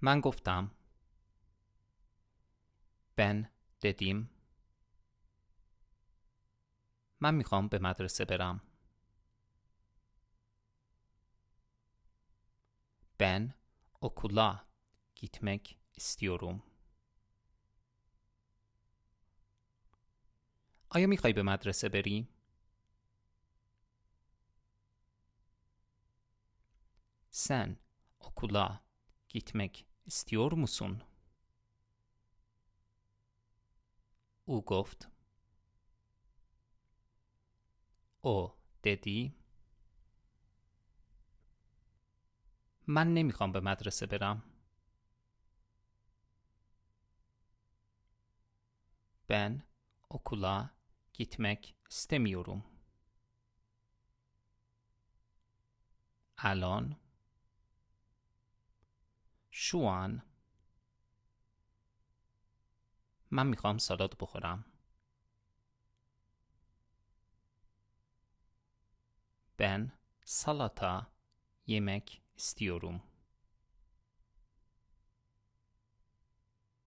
من گفتم. Ben dedim. من میخوام به مدرسه برم. Ben okula gitmek istiyorum. آیا میخوای به مدرسه بری؟ Sen okula gitmek istiyor musun؟ او گفت. او dedi. من نمیخوام به مدرسه برم. Ben okula gitmek istemiyorum. الان، şu an. من میخوام سالاد بخورم. Ben salata yemek istiyorum.